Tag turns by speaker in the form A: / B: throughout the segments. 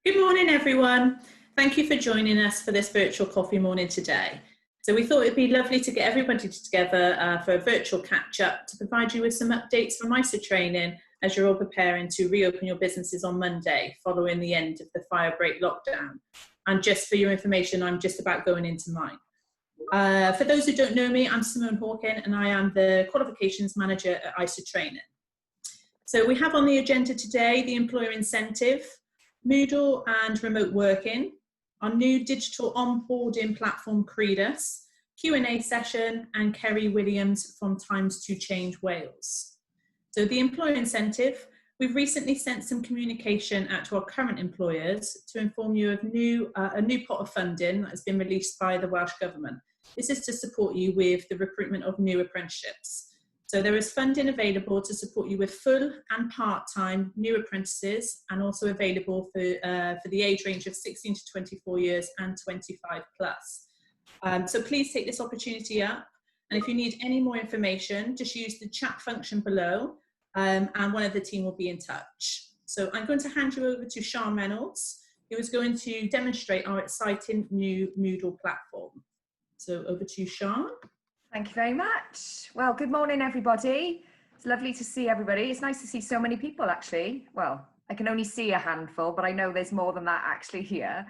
A: Good morning, everyone. Thank you for joining us for this virtual coffee morning today. So we thought it'd be lovely to get everybody together for a virtual catch-up to provide you with some updates from ISA training as you're all preparing to reopen your businesses on Monday following the end of the fire break lockdown. And just for your information, I'm just about going into mine. For those who don't know me, I'm Simone Hawken and I am the Qualifications Manager at ISA Training. So we have on the agenda today the employer incentive, Moodle and remote working, our new digital onboarding platform Credus, Q&A session, and Kerry Williams from Times to Change Wales. So the employer incentive, we've recently sent some communication out to our current employers to inform you of a new pot of funding that has been released by the Welsh Government. This is to support you with the recruitment of new apprenticeships. So there is funding available to support you with full and part-time new apprentices, and also available for the age range of 16 to 24 years and 25 plus. So please take this opportunity up. And if you need any more information, just use the chat function below and one of the team will be in touch. So I'm going to hand you over to Sian Reynolds, who is going to demonstrate our exciting new Moodle platform. So over to you, Sian.
B: Thank you very much. Well, good morning, everybody. It's lovely to see everybody. It's nice to see so many people, actually. Well, I can only see a handful, but I know there's more than that actually here.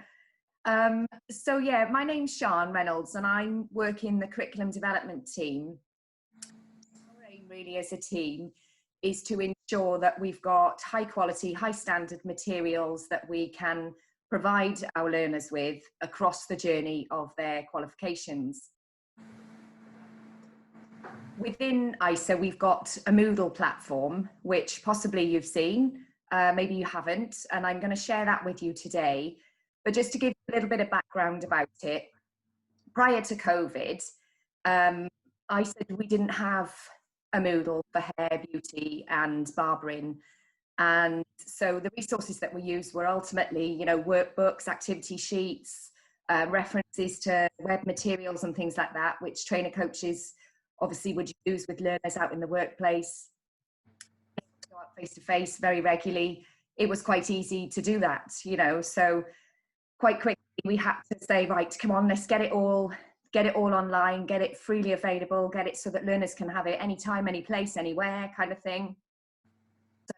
B: So yeah, my name's Sian Reynolds and I'm working the curriculum development team. Our aim really as a team is to ensure that we've got high quality, high standard materials that we can provide our learners with across the journey of their qualifications. Within ISA, we've got a Moodle platform, which possibly you've seen, maybe you haven't, and I'm going to share that with you today. But just to give a little bit of background about it, prior to COVID, ISA, we didn't have a Moodle for hair, beauty and barbering. And so the resources that we used were ultimately, you know, workbooks, activity sheets, references to web materials and things like that, which trainer coaches obviously would use with learners out in the workplace. Go out face to face very regularly. It was quite easy to do that, you know, so quite quickly we had to say, right, come on, let's get it all online, get it freely available, get it so that learners can have it anytime, any place, anywhere kind of thing.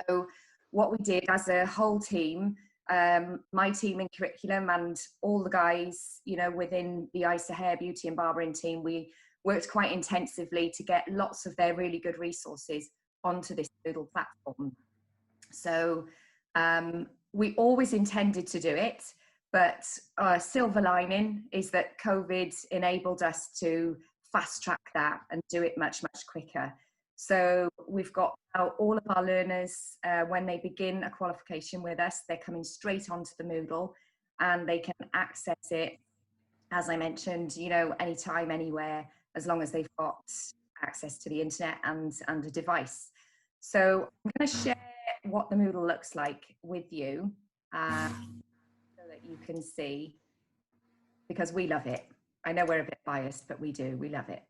B: So what we did as a whole team, my team in curriculum and all the guys, you know, within the ISA hair, beauty and barbering team, we worked quite intensively to get lots of their really good resources onto this Moodle platform. So we always intended to do it, but silver lining is that COVID enabled us to fast track that and do it much, much quicker. So we've got now all of our learners, when they begin a qualification with us, they're coming straight onto the Moodle and they can access it, as I mentioned, you know, anytime, anywhere, as long as they've got access to the internet and a device. So I'm going to share what the Moodle looks like with you so that you can see, because we love it. I know we're a bit biased, but we do, we love it.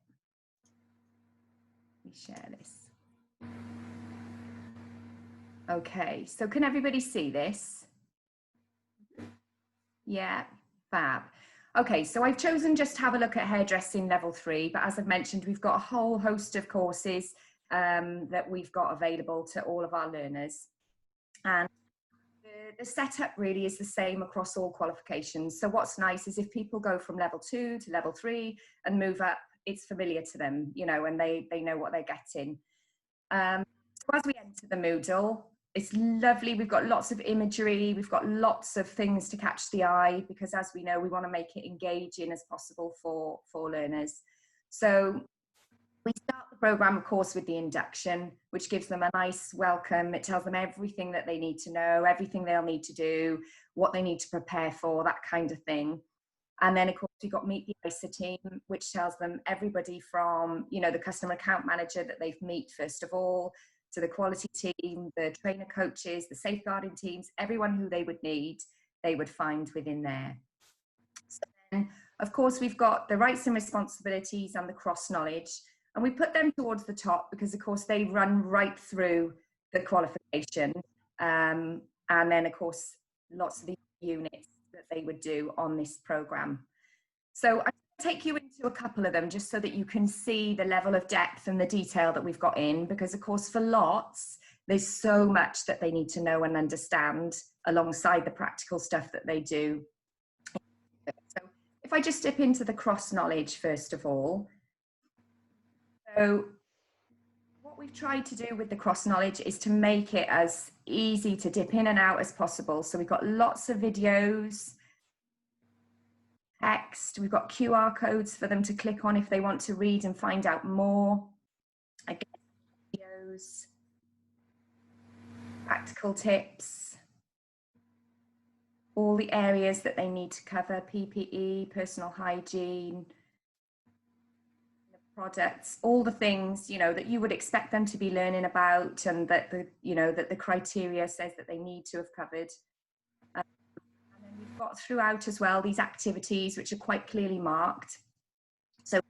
B: Let me share this. Okay, so can everybody see this? Yeah, fab. Okay, so I've chosen just to have a look at hairdressing level 3, but as I've mentioned, we've got a whole host of courses that we've got available to all of our learners. And the setup really is the same across all qualifications. So what's nice is if people go from level 2 to level 3 and move up, it's familiar to them, you know, and they know what they're getting. So as we enter the Moodle, it's lovely. We've got lots of imagery. We've got lots of things to catch the eye because, as we know, we want to make it engaging as possible for learners. So we start the program, of course, with the induction, which gives them a nice welcome. It tells them everything that they need to know, everything they'll need to do, what they need to prepare for, that kind of thing. And then, of course, we've got Meet the ISA team, which tells them everybody from, you know, the customer account manager that they've meet first of all, to the quality team, the trainer coaches, the safeguarding teams, everyone who they would need, they would find within there. So then, of course, we've got the rights and responsibilities and the cross knowledge, and we put them towards the top because, of course, they run right through the qualification. And then, of course, lots of these units that they would do on this program. So I'll take you into a couple of them just so that you can see the level of depth and the detail that we've got in, because of course for lots, there's so much that they need to know and understand alongside the practical stuff that they do. So if I just dip into the cross knowledge first of all. So what we've tried to do with the cross knowledge is to make it as easy to dip in and out as possible. So we've got lots of videos, text, we've got QR codes for them to click on if they want to read and find out more. Again, videos, practical tips, all the areas that they need to cover, PPE, personal hygiene, products, all the things, you know, that you would expect them to be learning about, and that the, you know, that the criteria says that they need to have covered. And then we've got throughout as well these activities which are quite clearly marked. So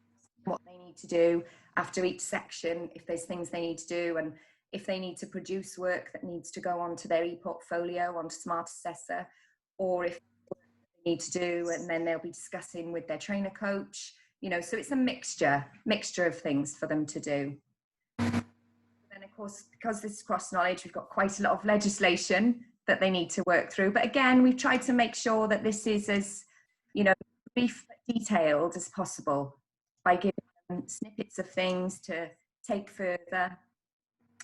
B: what they need to do after each section, if there's things they need to do, and if they need to produce work that needs to go onto their e-portfolio, onto Smart Assessor, or if they need to do, and then they'll be discussing with their trainer coach, you know, so it's a mixture of things for them to do. And then of course, because this is cross knowledge, we've got quite a lot of legislation that they need to work through. But again, we've tried to make sure that this is as, you know, brief but detailed as possible by giving them snippets of things to take further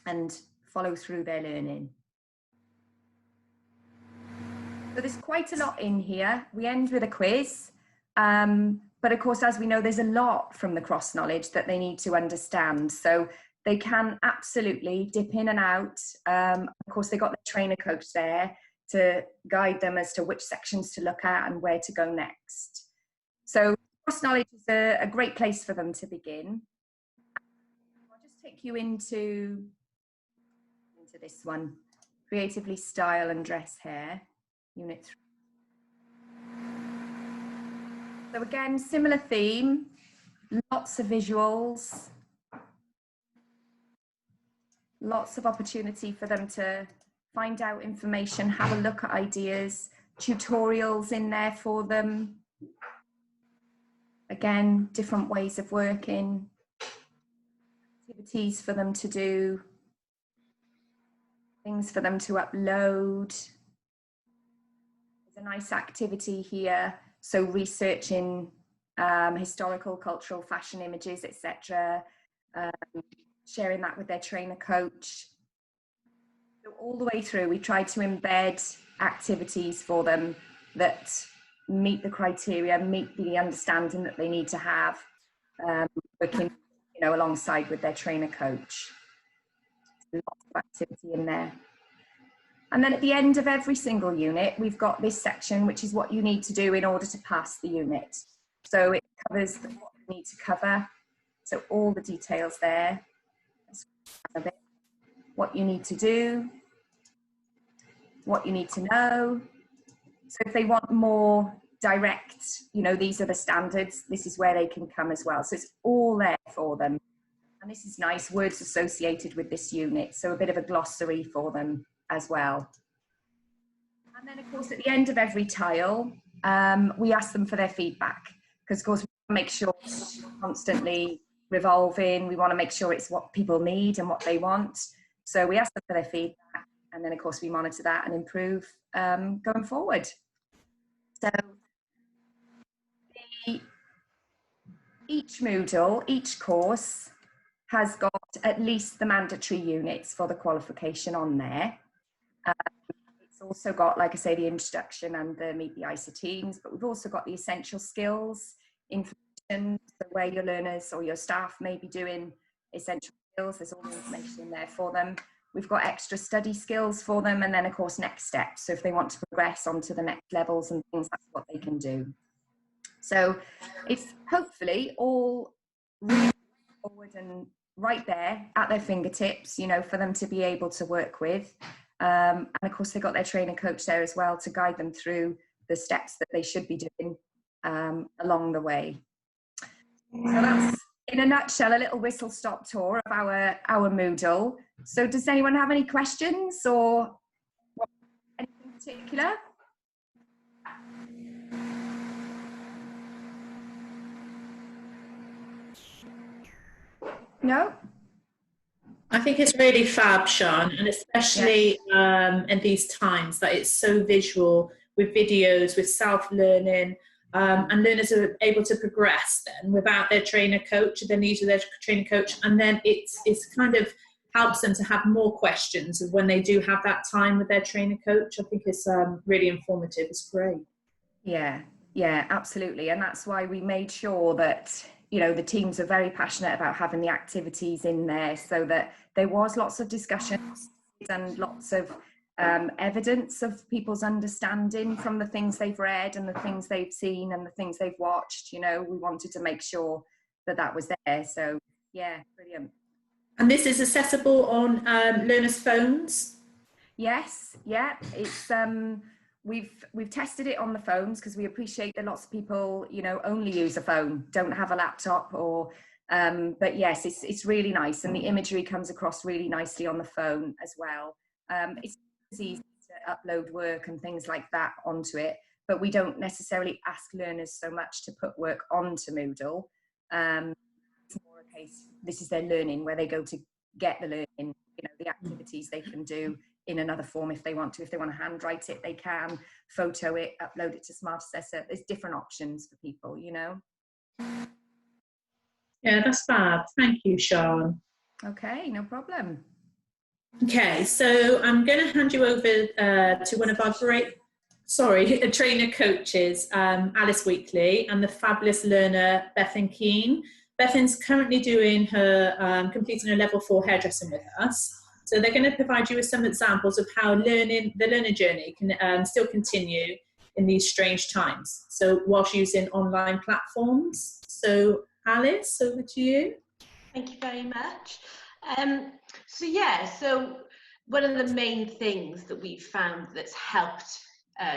B: and follow through their learning. So there's quite a lot in here. We end with a quiz. But of course, as we know, there's a lot from the cross knowledge that they need to understand. So they can absolutely dip in and out. Of course, they've got the trainer coach there to guide them as to which sections to look at and where to go next. So cross knowledge is a great place for them to begin. I'll just take you into this one, Creatively Style and Dress Hair, Unit 3. So again, similar theme, lots of visuals, lots of opportunity for them to find out information, have a look at ideas, tutorials in there for them. Again, different ways of working, activities for them to do, things for them to upload. There's a nice activity here. So researching historical, cultural, fashion images, etc. Sharing that with their trainer coach. So all the way through, we tried to embed activities for them that meet the criteria, meet the understanding that they need to have, working, you know, alongside with their trainer coach. Lots of activity in there. And then at the end of every single unit, we've got this section, which is what you need to do in order to pass the unit. So it covers what you need to cover. So all the details there. What you need to do, what you need to know. So if they want more direct, you know, these are the standards, this is where they can come as well. So it's all there for them. And this is nice, words associated with this unit. So a bit of a glossary for them as well. And then of course at the end of every tile, we ask them for their feedback, because of course we want to make sure it's constantly revolving. We want to make sure it's what people need and what they want. So we ask them for their feedback, and then of course we monitor that and improve going forward. So each Moodle, each course has got at least the mandatory units for the qualification on there. It's also got, like I say, the introduction and the Meet the ISA teams, but we've also got the essential skills, information, so where your learners or your staff may be doing essential skills, there's all the information in there for them. We've got extra study skills for them, and then of course next steps. So if they want to progress onto the next levels and things, that's what they can do. So it's hopefully all really forward and right there at their fingertips, you know, for them to be able to work with. And of course they've got their trainer coach there as well to guide them through the steps that they should be doing along the way. So that's, in a nutshell, a little whistle-stop tour of our Moodle. So does anyone have any questions or anything in particular? No?
A: I think it's really fab, Sean, and especially in these times that it's so visual with videos, with self-learning, and learners are able to progress then without their trainer coach, their needs of their trainer coach, and then it's kind of helps them to have more questions when they do have that time with their trainer coach. I think it's really informative. It's great.
B: Yeah, absolutely. And that's why we made sure that, the teams are very passionate about having the activities in there, so that there was lots of discussions and lots of evidence of people's understanding from the things they've read and the things they've seen and the things they've watched. We wanted to make sure that that was there. So yeah, brilliant.
A: And this is accessible on learners' phones?
B: Yes, yeah, it's we've tested it on the phones because we appreciate that lots of people, only use a phone, don't have a laptop, or but yes, it's really nice, and the imagery comes across really nicely on the phone as well. It's easy to upload work and things like that onto it, but we don't necessarily ask learners so much to put work onto Moodle. It's more a case, this is their learning, where they go to get the learning, the activities they can do in another form if they want to. If they want to handwrite it, they can photo it, upload it to Smart Assessor. There's different options for people,
A: Yeah, that's fab. Thank you, Sean.
B: Okay, no problem.
A: Okay, so I'm going to hand you over to one of our trainer coaches, Alice Weekly, and the fabulous learner, Bethan Keane. Bethan's currently doing completing her level 4 hairdressing with us. So they're going to provide you with some examples of how the learner journey can still continue in these strange times. So whilst using online platforms. So Alice, over to you.
C: Thank you very much. So one of the main things that we've found that's helped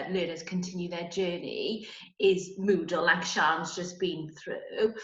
C: learners continue their journey is Moodle, like Sean's just been through.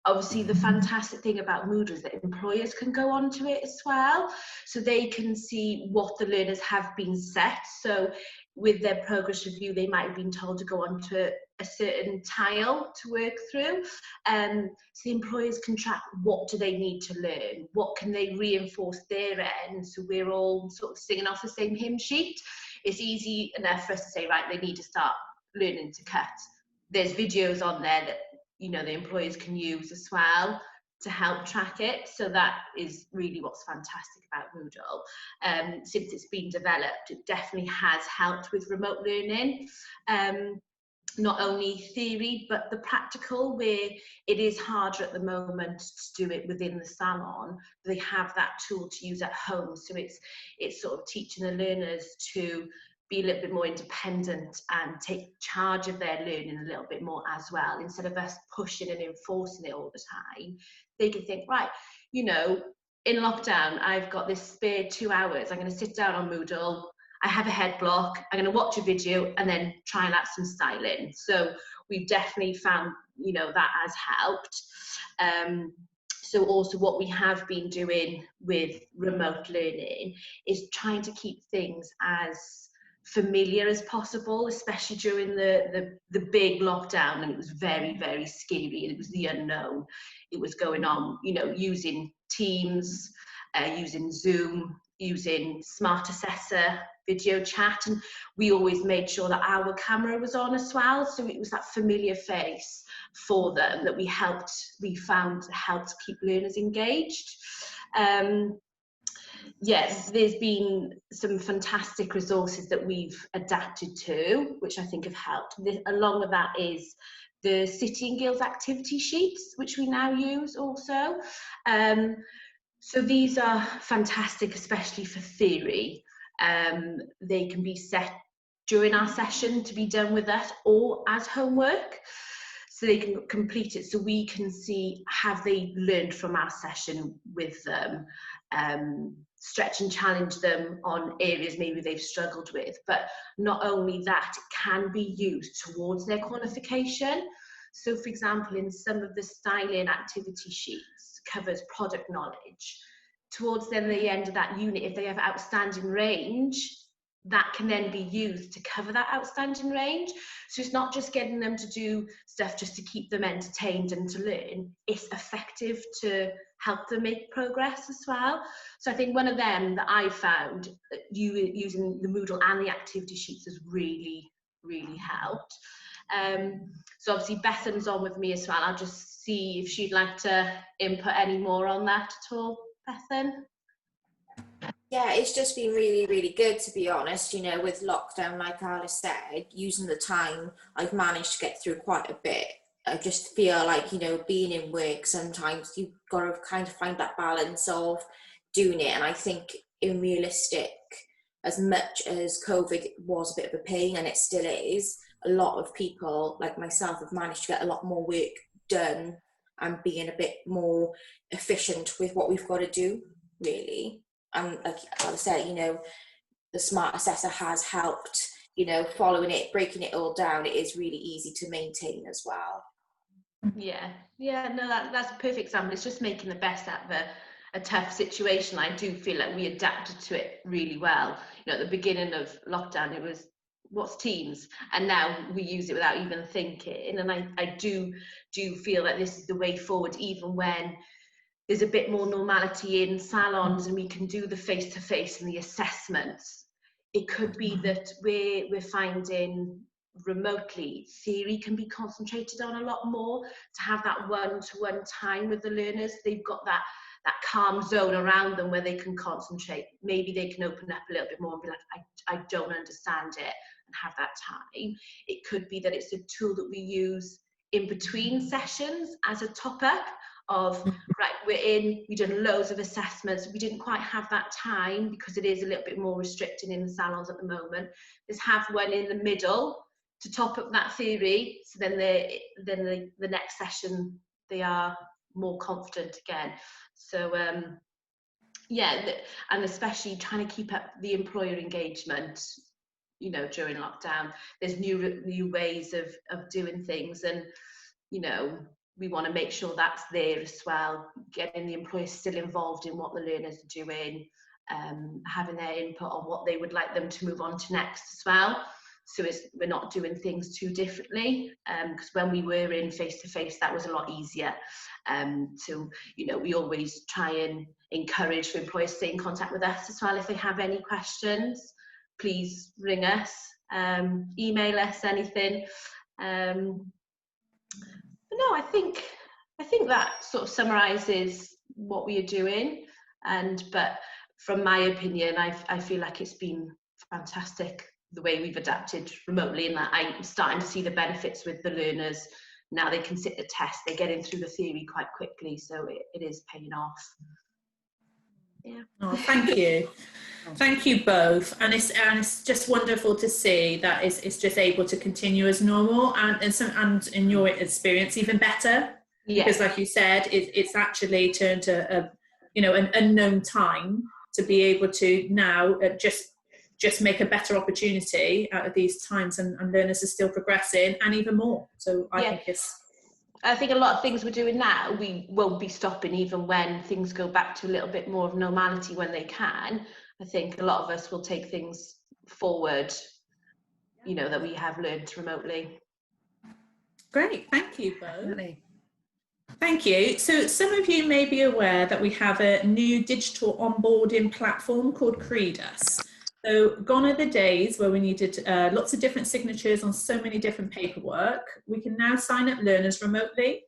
C: Obviously, the fantastic thing about Moodle is that employers can go onto it as well, so they can see what the learners have been set. So with their progress review, they might have been told to go onto a certain tile to work through. So the employers can track what do they need to learn, what can they reinforce their end, so we're all sort of singing off the same hymn sheet. It's easy enough for us to say, right, they need to start learning to cut. There's videos on there that the employers can use as well to help track it. So that is really what's fantastic about Moodle. Since it's been developed, it definitely has helped with remote learning. Not only theory, but the practical, where it is harder at the moment to do it within the salon. They have that tool to use at home. So it's sort of teaching the learners to be a little bit more independent and take charge of their learning a little bit more as well. Instead of us pushing and enforcing it all the time, they can think, right, in lockdown, I've got this spare 2 hours. I'm going to sit down on Moodle. I have a head block. I'm going to watch a video and then try and add some styling. So we've definitely found, that has helped. So also what we have been doing with remote learning is trying to keep things as familiar as possible, especially during the big lockdown, and it was very, very scary, and it was the unknown. It was going on, using Teams, using Zoom, using Smart Assessor, video chat, and we always made sure that our camera was on as well, so it was that familiar face for them that we found helped keep learners engaged. Yes, there's been some fantastic resources that we've adapted to, which I think have helped. Along with that is the City and Guilds activity sheets, which we now use also. So these are fantastic, especially for theory. They can be set during our session to be done with us or as homework. So they can complete it, so we can see, have they learned from our session with them, stretch and challenge them on areas maybe they've struggled with. But not only that, it can be used towards their qualification. So for example, in some of the styling activity sheets covers product knowledge. Towards then the end of that unit, if they have outstanding range, that can then be used to cover that outstanding range. So it's not just getting them to do stuff just to keep them entertained and to learn. It's effective to help them make progress as well. So I think one of them that I found, using the Moodle and the activity sheets, has really, really helped. So obviously Bethan's on with me as well. I'll just see if she'd like to input any more on that at all. Bethan?
D: Yeah, it's just been really, really good, to be honest. You know, with lockdown, like Alice said, using the time, I've managed to get through quite a bit. I just feel like, you know, being in work, sometimes you've got to kind of find that balance of doing it. And I think in realistic, as much as COVID was a bit of a pain, and it still is, a lot of people like myself have managed to get a lot more work done and being a bit more efficient with what we've got to do, really. And like I said, you know, the Smart Assessor has helped, you know, following it, breaking it all down. It is really easy to maintain as well.
C: Yeah, no, that's a perfect example. It's just making the best out of a tough situation. I do feel like we adapted to it really well. You know, at the beginning of lockdown, it was, what's Teams? And now we use it without even thinking. And I do feel that this is the way forward, even when there's a bit more normality in salons and we can do the face-to-face and the assessments. It could be that we're finding remotely theory can be concentrated on a lot more, to have that one-to-one time with the learners. They've got that calm zone around them where they can concentrate. Maybe they can open up a little bit more and be like, I don't understand it, and have that time. It could be that it's a tool that we use in between sessions as a top-up of, right, we've done loads of assessments, we didn't quite have that time because it is a little bit more restricted in the salons at the moment. Let's have one in the middle to top up that theory, so then the next session they are more confident again. So and especially trying to keep up the employer engagement, you know, during lockdown. There's new ways of doing things, and you know, we want to make sure that's there as well, getting the employers still involved in what the learners are doing, having their input on what they would like them to move on to next as well. So we're not doing things too differently, because when we were in face-to-face, that was a lot easier. So, you know, we always try and encourage for employers to stay in contact with us as well. If they have any questions, please ring us, email us, anything. But no, I think that sort of summarises what we are doing. But from my opinion, I feel like it's been fantastic the way we've adapted remotely, and that I'm starting to see the benefits with the learners. Now they can sit the test, they're getting through the theory quite quickly, so it is paying off. Yeah.
A: Oh, thank you. Thank you both, and it's just wonderful to see that it's just able to continue as normal, and in your experience even better. Yeah. Because like you said, it's actually turned to an unknown time to be able to now just make a better opportunity out of these times, and learners are still progressing and even more. So I think a lot of things we're doing now, we won't be stopping even when things go back to a little bit more of normality when they can. I think a lot of us will take things forward, you know, that we have learned remotely. Great, thank you both. Really. Thank you. So some of you may be aware that we have a new digital onboarding platform called Credus. So gone are the days where we needed lots of different signatures on so many different paperwork. We can now sign up learners remotely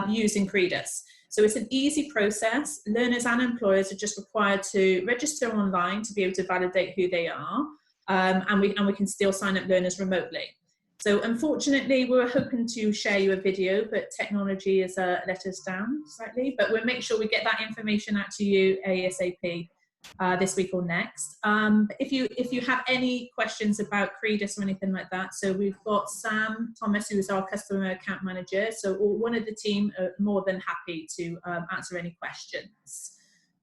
A: using Credus. So it's an easy process. Learners and employers are just required to register online to be able to validate who they are, and we can still sign up learners remotely. So unfortunately, we were hoping to share you a video, but technology has let us down slightly. But we'll make sure we get that information out to you ASAP. This week or next. If you have any questions about Credus or anything like that, so we've got Sam Thomas, who is our customer account manager, so one of the team are more than happy to answer any questions.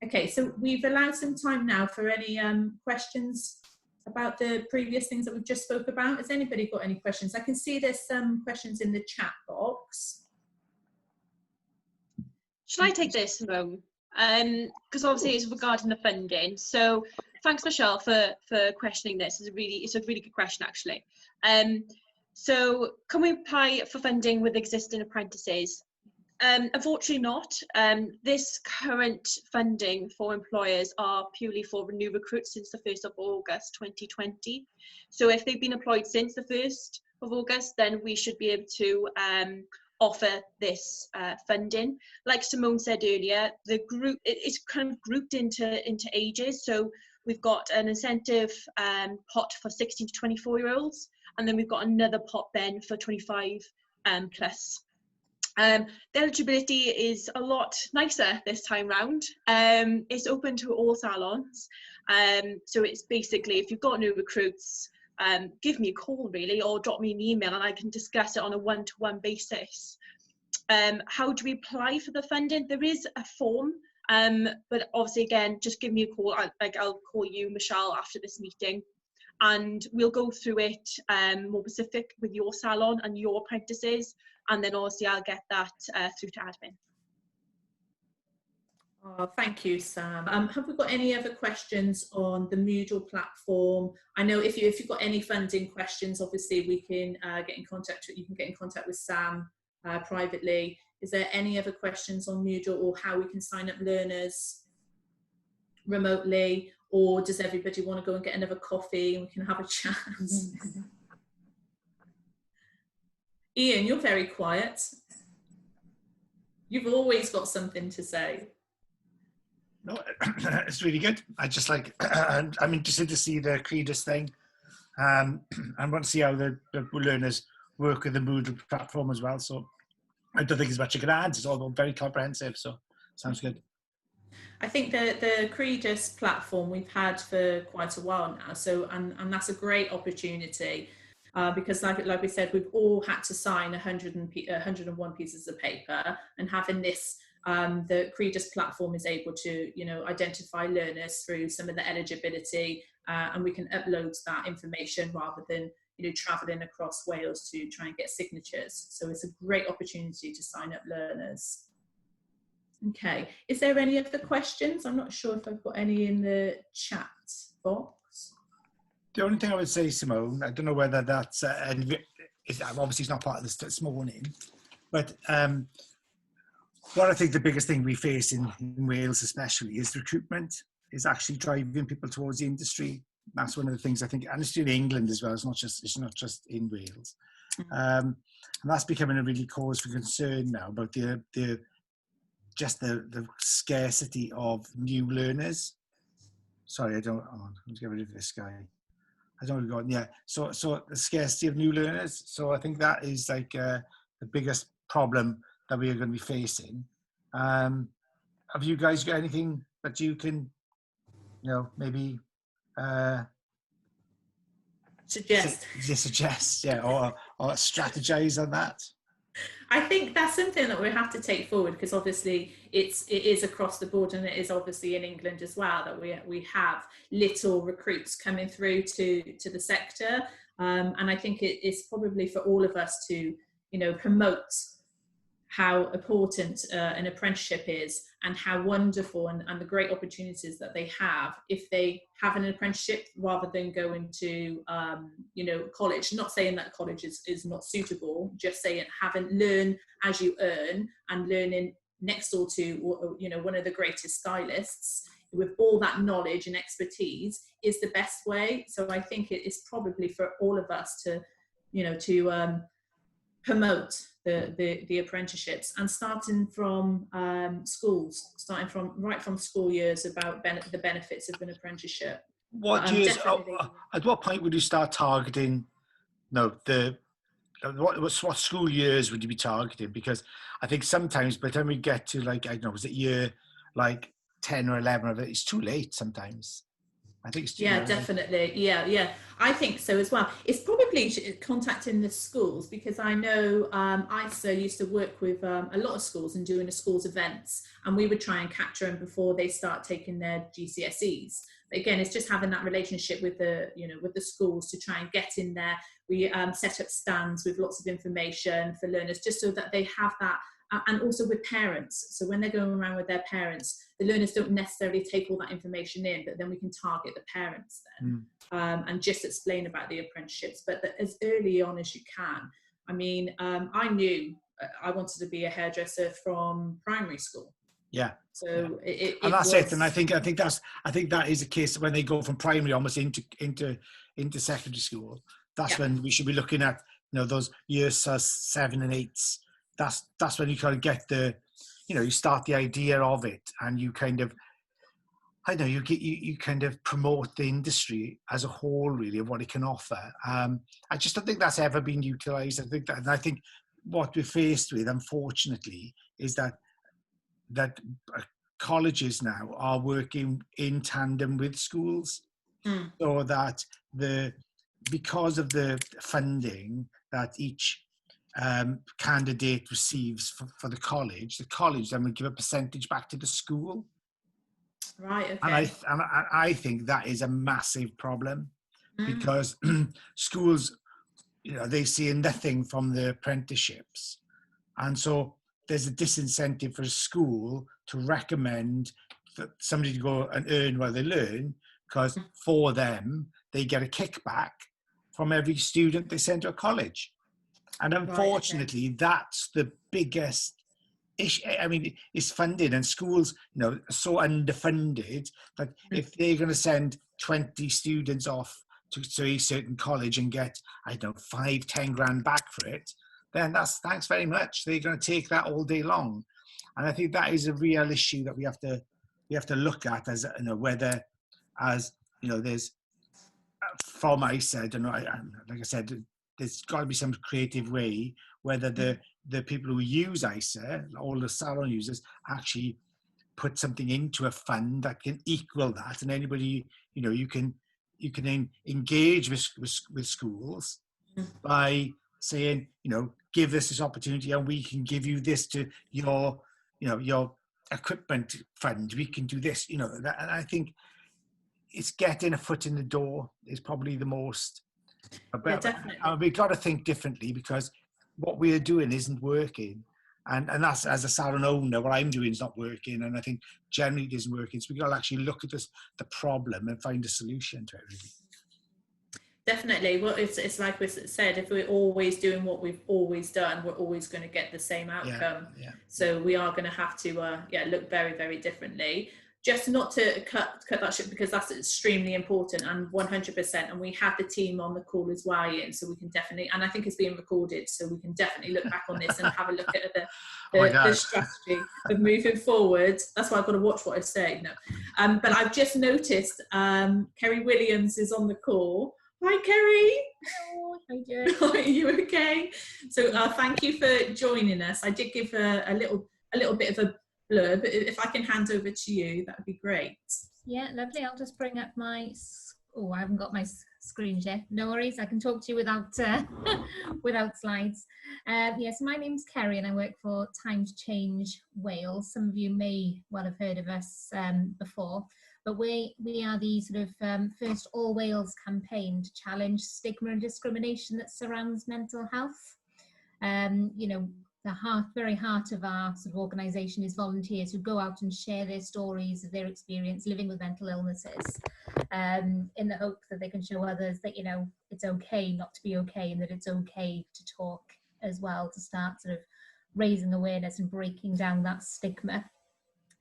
A: Okay, so we've allowed some time now for any questions about the previous things that we've just spoke about. Has anybody got any questions? I can see there's some questions in the chat box.
E: Shall I take this, Rome? Because obviously it's regarding the funding. So thanks, Michelle, for questioning this. It's a really good question, actually. So can we apply for funding with existing apprentices? Unfortunately not. This current funding for employers are purely for new recruits since the 1st of August 2020. So if they've been employed since the 1st of August, then we should be able to offer this funding. Like Simone said earlier, the group it's kind of grouped into ages. So we've got an incentive pot for 16 to 24-year-olds, and then we've got another pot then for 25 plus. The eligibility is a lot nicer this time round. It's open to all salons. So it's basically, if you've got new recruits, give me a call really, or drop me an email and I can discuss it on a one-to-one basis. How do we apply for the funding? There is a form, but obviously again, just give me a call. I'll call you, Michelle, after this meeting, and we'll go through it more specific with your salon and your apprentices, and then obviously I'll get that through to admin.
A: Oh, thank you, Sam. Have we got any other questions on the Moodle platform? I know if you've got any funding questions, obviously we can get in contact. You can get in contact with Sam privately. Is there any other questions on Moodle, or how we can sign up learners remotely, or does everybody want to go and get another coffee and we can have a chat? Ian, you're very quiet. You've always got something to say.
F: No, it's really good. I just like, I'm interested to see the Credus thing. I want to see how the learners work with the Moodle platform as well. So I don't think there's much I can add. It's all very comprehensive. So sounds good.
A: I think the Credus platform we've had for quite a while now. So, and that's a great opportunity. Because like we said, we've all had to sign 101 pieces of paper, and having this, the Credus platform is able to, identify learners through some of the eligibility, and we can upload that information rather than, traveling across Wales to try and get signatures. So it's a great opportunity to sign up learners. Okay, is there any other questions? I'm not sure if I've got any in the chat box.
F: The only thing I would say, Simone, I don't know whether that's, obviously it's not part of this morning, but what I think the biggest thing we face in Wales especially is recruitment, is actually driving people towards the industry. That's one of the things I think, and it's in England as well, it's not just in Wales. And that's becoming a really cause for concern now about the scarcity of new learners. Sorry, let's get rid of this guy. I don't know, yeah. So the scarcity of new learners. So I think that is like the biggest problem that we are going to be facing. Have you guys got anything that you can, maybe suggest, yeah, or strategize on that?
A: I think that's something that we have to take forward, because obviously it is across the board, and it is obviously in England as well, that we have little recruits coming through to the sector, and I think it is probably for all of us to promote how important an apprenticeship is, and how wonderful and the great opportunities that they have if they have an apprenticeship rather than going to college. Not saying that college is not suitable, just saying learn as you earn, and learning next door to one of the greatest stylists with all that knowledge and expertise is the best way. So I think it is probably for all of us to promote the apprenticeships, and starting from schools, right from school years, about the benefits of an apprenticeship.
F: What years? At what point would you start targeting? What school years would you be targeting? Because I think sometimes by the time we get to was it year 10 or 11, it's too late sometimes. I think it's too late.
A: Definitely. Yeah. I think so as well. It's probably contacting the schools, because I know ISA used to work with a lot of schools and doing the schools events, and we would try and capture them before they start taking their GCSEs. But again, it's just having that relationship with the schools to try and get in there. We set up stands with lots of information for learners, just so that they have that. And also with parents, so when they're going around with their parents, the learners don't necessarily take all that information in, but then we can target the parents then, and just explain about the apprenticeships, but as early on as you can. I mean, I knew I wanted to be a hairdresser from primary school.
F: Yeah.
A: So
F: and that's it. And I think that is the case when they go from primary almost into secondary school. That's when we should be looking at, you know, those years 7 and 8s. That's when you kind of get the, you know, you start the idea of it, and you kind of, I know, you kind of promote the industry as a whole, really, of what it can offer. I just don't think that's ever been utilised. I think what we're faced with, unfortunately, is that colleges now are working in tandem with schools, so that because of the funding that each candidate receives for the college then will give a percentage back to the school.
A: Right. Okay.
F: And I think that is a massive problem, because schools, you know, they see nothing from the apprenticeships, and so there's a disincentive for a school to recommend that somebody to go and earn while they learn, because for them, they get a kickback from every student they send to a college. And unfortunately, that's the biggest issue. I mean, it's funded, and schools, you know, are so underfunded that if they're going to send 20 students off to a certain college and get, I don't know, 5-10 grand back for it, then that's thanks very much. They're going to take that all day long. And I think that is a real issue that we have to look at, as, you know, whether, as you know, there's, from ISA, I don't know, like I said, there's got to be some creative way whether the people who use ISA, all the salon users, actually put something into a fund that can equal that, and anybody, you know, you can engage with schools by saying, you know, give us this opportunity and we can give you this to your, you know, your equipment fund. We can do this, you know, and I think it's getting a foot in the door is probably the most.
A: Definitely.
F: We've got to think differently, because what we're doing isn't working. And that's, as a salon owner, what I'm doing is not working. And I think generally it isn't working. So we've got to actually look at the problem and find a solution to everything.
A: Definitely. Well, it's like we said, if we're always doing what we've always done, we're always going to get the same outcome.
F: Yeah.
A: So we are going to have to look very, very differently. Just not to cut that shit, because that's extremely important, and 100%. And we have the team on the call as well, Ian, so we can definitely, and I think it's being recorded, so we can definitely look back on this and have a look at the strategy of moving forward. That's why I've got to watch what I say. No, but I've just noticed Kerry Williams is on the call. Hi, Kerry.
G: Hello, how you doing?
A: Are you okay? So thank you for joining us. I did give a little bit of a blurb. If I can hand over to you, that would be great.
G: Yeah, lovely. I'll just bring up my. Oh, I haven't got my screen yet. No worries. I can talk to you without without slides. Yes, my name's Kerry, and I work for Time to Change Wales. Some of you may well have heard of us before. But we are the sort of first All Wales campaign to challenge stigma and discrimination that surrounds mental health. You know, the very heart of our sort of organisation is volunteers who go out and share their stories of their experience living with mental illnesses, in the hope that they can show others that, you know, it's okay not to be okay, and that it's okay to talk as well, to start sort of raising awareness and breaking down that stigma.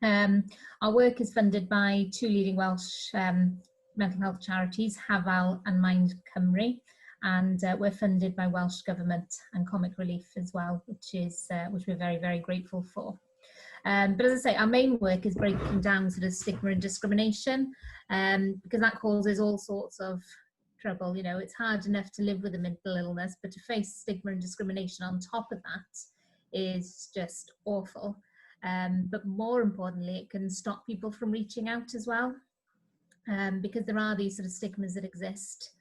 G: Our work is funded by two leading Welsh mental health charities, Hafal and Mind Cymru, and we're funded by Welsh Government and Comic Relief as well, which we're very, very grateful for. But as I say, our main work is breaking down sort of stigma and discrimination, because that causes all sorts of trouble. You know, it's hard enough to live with a mental illness, but to face stigma and discrimination on top of that is just awful. But more importantly, it can stop people from reaching out as well, because there are these sort of stigmas that exist.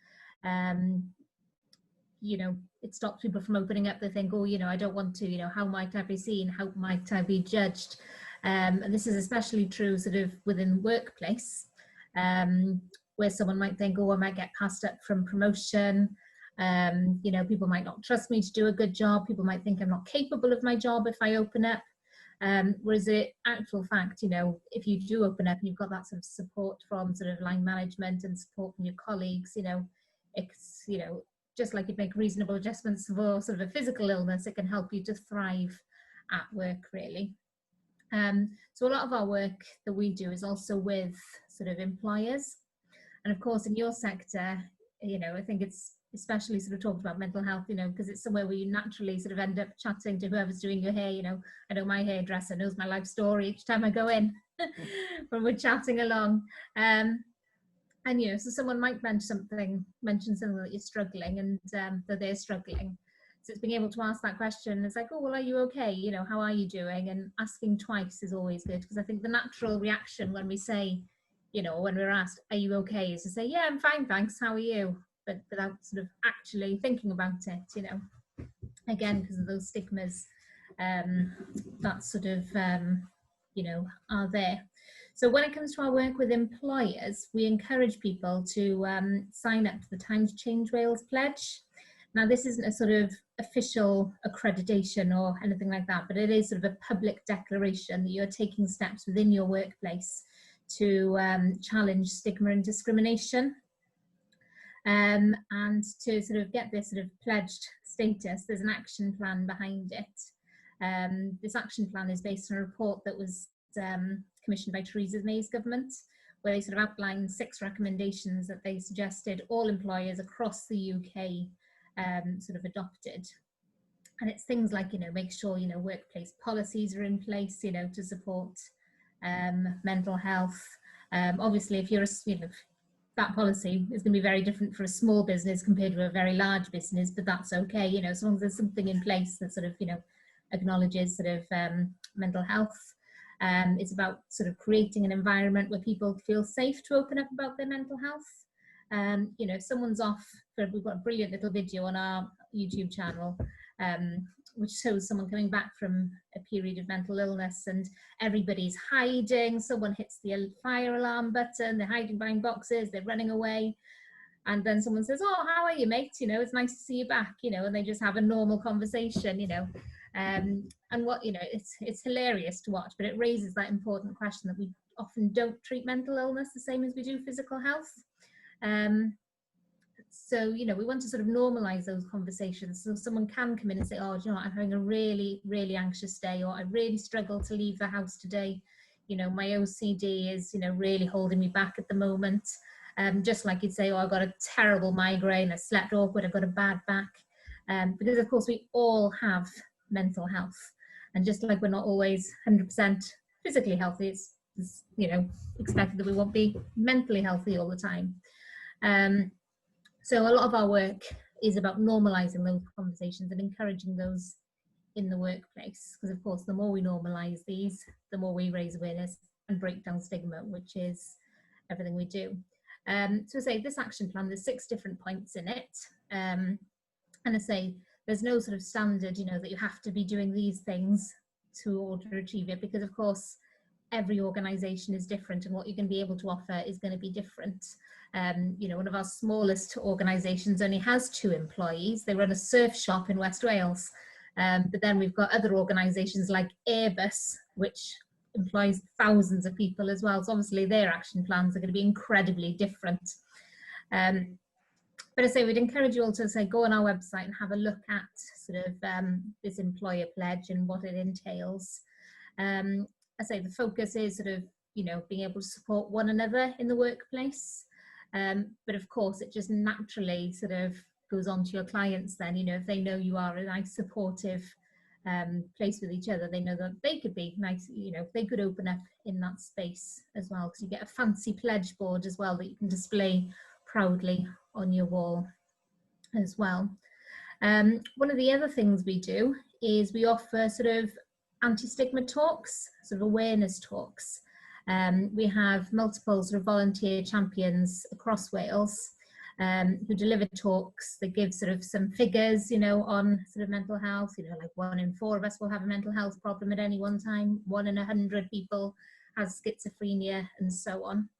G: You know, it stops people from opening up. They think, oh, you know, I don't want to, you know, how might I be seen? How might I be judged? And this is especially true sort of within the workplace, where someone might think, oh, I might get passed up from promotion. You know, people might not trust me to do a good job. People might think I'm not capable of my job if I open up. Whereas in actual fact, you know, if you do open up and you've got that sort of support from sort of line management and support from your colleagues, you know, it's, you know, just like you make reasonable adjustments for sort of a physical illness, it can help you to thrive at work, really. So a lot of our work that we do is also with sort of employers. And of course, in your sector, you know, I think it's especially sort of talked about mental health, you know, because it's somewhere where you naturally sort of end up chatting to whoever's doing your hair. You know, I know my hairdresser knows my life story each time I go in when we're chatting along. And, you know, so someone might mention something that you're struggling and that they're struggling. So it's being able to ask that question. It's like, oh, well, are you okay? You know, how are you doing? And asking twice is always good, because I think the natural reaction when we say, you know, when we're asked, are you okay? Is to say, yeah, I'm fine, thanks. How are you? But without sort of actually thinking about it, you know, again, because of those stigmas that sort of, you know, are there. So when it comes to our work with employers, we encourage people to sign up to the Times Change Wales Pledge. Now, this isn't a sort of official accreditation or anything like that, but it is sort of a public declaration that you're taking steps within your workplace to challenge stigma and discrimination. And to sort of get this sort of pledged status, there's an action plan behind it. This action plan is based on a report that was commissioned by Theresa May's government, where they sort of outlined 6 recommendations that they suggested all employers across the UK sort of adopted. And it's things like, you know, make sure, you know, workplace policies are in place, you know, to support mental health. Obviously, if you're a, you know, that policy is going to be very different for a small business compared to a very large business, but that's okay, you know, as long as there's something in place that sort of, you know, acknowledges sort of mental health. It's about sort of creating an environment where people feel safe to open up about their mental health. You know, if someone's off, we've got a brilliant little video on our YouTube channel, which shows someone coming back from a period of mental illness and everybody's hiding. Someone hits the fire alarm button, they're hiding behind boxes, they're running away. And then someone says, oh, how are you, mate? You know, it's nice to see you back, you know, and they just have a normal conversation, you know. And what, you know, it's hilarious to watch, but it raises that important question that we often don't treat mental illness the same as we do physical health. So, you know, we want to sort of normalize those conversations so someone can come in and say, oh, do you know what, I'm having a really, really anxious day, or I really struggle to leave the house today. You know, my OCD is, you know, really holding me back at the moment. Just like you'd say, oh, I've got a terrible migraine, I slept awkward, I've got a bad back. Because of course we all have mental health. And just like we're not always 100% physically healthy, it's, you know, expected that we won't be mentally healthy all the time. So a lot of our work is about normalizing those conversations and encouraging those in the workplace. Because of course, the more we normalize these, the more we raise awareness and break down stigma, which is everything we do. So I say this action plan, there's 6 different points in it. And I say there's no sort of standard, you know, that you have to be doing these things to order to achieve it, because of course, every organisation is different and what you're going to be able to offer is going to be different. You know, one of our smallest organisations only has 2 employees. They run a surf shop in West Wales. But then we've got other organisations like Airbus, which employs thousands of people as well. So obviously their action plans are going to be incredibly different. But I say we'd encourage you all to say go on our website and have a look at sort of this employer pledge and what it entails. I say the focus is sort of, you know, being able to support one another in the workplace. But of course, it just naturally sort of goes on to your clients then, you know, if they know you are a nice supportive place with each other, they know that they could be nice, you know, they could open up in that space as well, because you get a fancy pledge board as well that you can display proudly on your wall as well. One of the other things we do is we offer sort of anti-stigma talks, sort of awareness talks. We have multiple sort of volunteer champions across Wales who deliver talks that give sort of some figures, you know, on sort of mental health. You know, like 1 in 4 of us will have a mental health problem at any one time. 1 in 100 people has schizophrenia, and so on.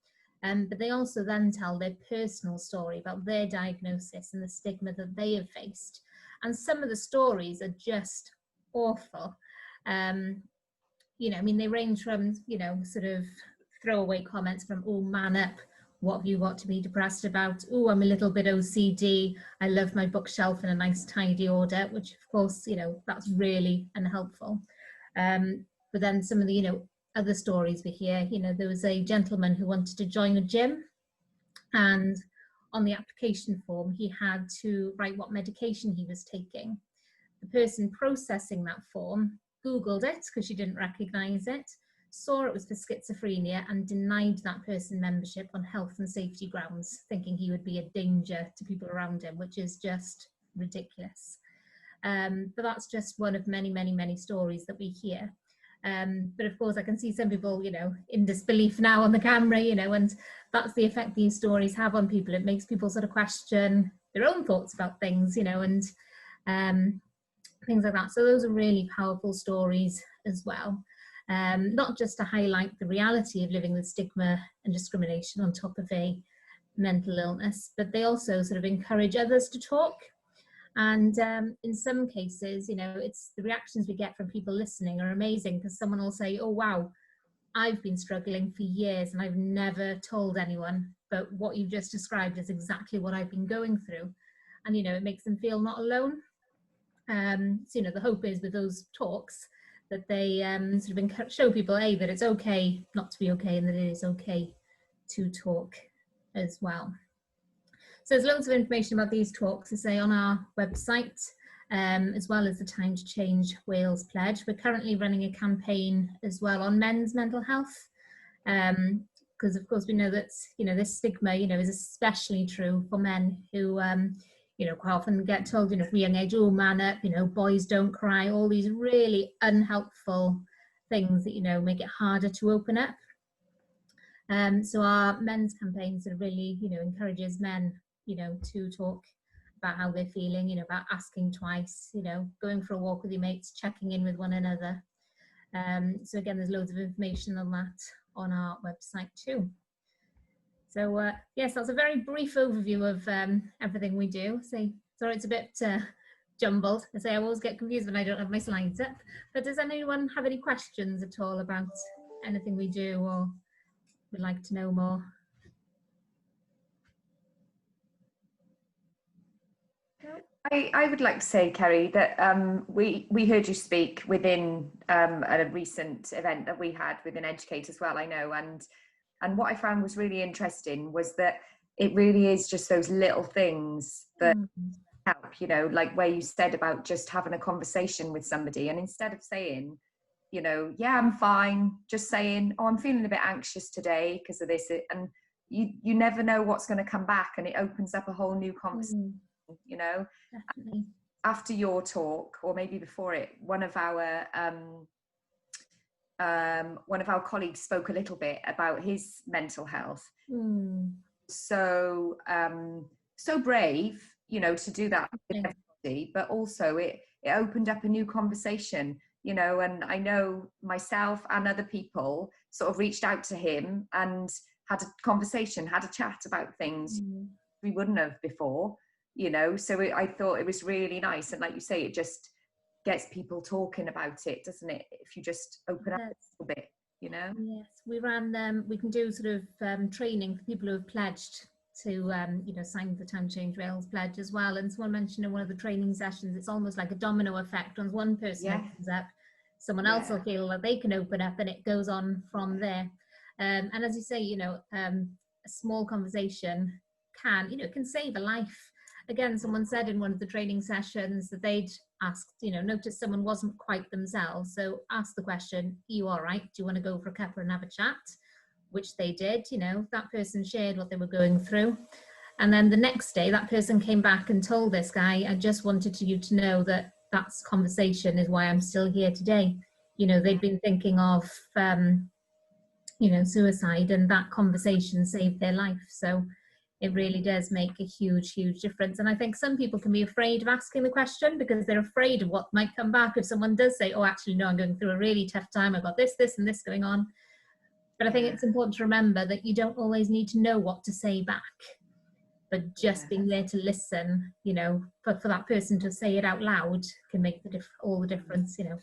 G: But they also then tell their personal story about their diagnosis and the stigma that they have faced. And some of the stories are just awful. You know, I mean, they range from, you know, sort of throwaway comments from, oh, man up, what have you got to be depressed about? Oh, I'm a little bit OCD. I love my bookshelf in a nice tidy order, which of course, you know, that's really unhelpful. But then some of the, you know, other stories we hear, you know, there was a gentleman who wanted to join a gym, and on the application form, he had to write what medication he was taking. The person processing that form Googled it because she didn't recognize it, saw it was for schizophrenia, and denied that person membership on health and safety grounds, thinking he would be a danger to people around him, which is just ridiculous. But that's just one of many, many, many stories that we hear. But of course, I can see some people, you know, in disbelief now on the camera, you know, and that's the effect these stories have on people. It makes people sort of question their own thoughts about things, you know, and things like that. So those are really powerful stories as well. Not just to highlight the reality of living with stigma and discrimination on top of a mental illness, but they also sort of encourage others to talk. And in some cases, you know, it's the reactions we get from people listening are amazing, because someone will say, oh, wow, I've been struggling for years and I've never told anyone, but what you've just described is exactly what I've been going through. And, you know, it makes them feel not alone. So, you know, the hope is with those talks that they sort of show people, A, that it's okay not to be okay, and that it is okay to talk as well. So there's loads of information about these talks, as I say, on our website, as well as the Time to Change Wales Pledge. We're currently running a campaign as well on men's mental health, because of course we know that, you know, this stigma, you know, is especially true for men who, you know, quite often get told, you know, from a young age, oh, man up, you know, boys don't cry, all these really unhelpful things that, you know, make it harder to open up. So our men's campaign sort of really, you know, encourages men, you know, to talk about how they're feeling, you know, about asking twice, you know, going for a walk with your mates, checking in with one another. So again, there's loads of information on that on our website too. So yes, that's a very brief overview of everything we do. So sorry, it's a bit jumbled. I say I always get confused when I don't have my slides up. But does anyone have any questions at all about anything we do, or would like to know more?
B: I would like to say, Kerry, that we heard you speak within a recent event that we had within Educate as well, I know, and what I found was really interesting was that it really is just those little things that help, you know, like where you said about just having a conversation with somebody, and instead of saying, you know, yeah, I'm fine, just saying, oh, I'm feeling a bit anxious today because of this, and you never know what's going to come back, and it opens up a whole new conversation. You know,
G: Definitely.
B: After your talk, or maybe before it, one of our colleagues spoke a little bit about his mental health. So so brave, you know, to do that with everybody, but also it opened up a new conversation, you know, and I know myself and other people sort of reached out to him and had a conversation, had a chat about things we wouldn't have before. You know, so I thought it was really nice. And like you say, it just gets people talking about it, doesn't it? If you just open up a little bit, you know?
G: Yes, we ran, we can do sort of training for people who have pledged to, you know, sign the Time to Change Wales Pledge as well. And someone mentioned in one of the training sessions, it's almost like a domino effect. Once one person opens up, someone else will feel that they can open up, and it goes on from there. And as you say, you know, a small conversation can, you know, can save a life. Again, someone said in one of the training sessions that they'd asked, you know, noticed someone wasn't quite themselves. So ask the question, are you all right? Do you want to go for a cuppa and have a chat? Which they did, you know, that person shared what they were going through. And then the next day, that person came back and told this guy, I just wanted you to know that that's conversation is why I'm still here today. You know, they'd been thinking of, you know, suicide, and that conversation saved their life. So it really does make a huge, huge difference. And I think some people can be afraid of asking the question because they're afraid of what might come back if someone does say, oh, actually, no, I'm going through a really tough time. I've got this, this, and this going on. But I think it's important to remember that you don't always need to know what to say back, but just being there to listen, you know, for that person to say it out loud can make all the difference, you know.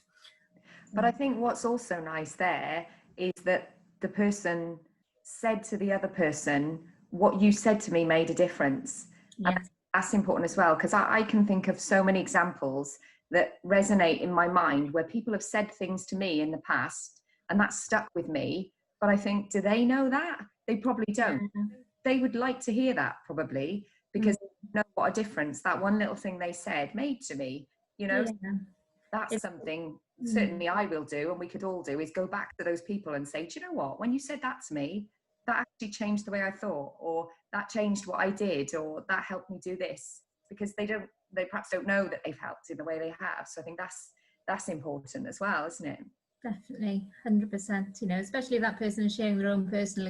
B: But I think what's also nice there is that the person said to the other person what you said to me made a difference. And
G: Yes.
B: that's important as well, because I can think of so many examples that resonate in my mind where people have said things to me in the past and that's stuck with me. But I think, do they know that? They probably don't. They would like to hear that probably, because they know what a difference that one little thing they said made to me. You know, that's something certainly I will do, and we could all do, is go back to those people and say, do you know what, when you said that to me, that actually changed the way I thought, or that changed what I did, or that helped me do this, because they perhaps don't know that they've helped in the way they have. So I think that's important as well, isn't it?
G: Definitely, 100%. You know, especially if that person is sharing their own personal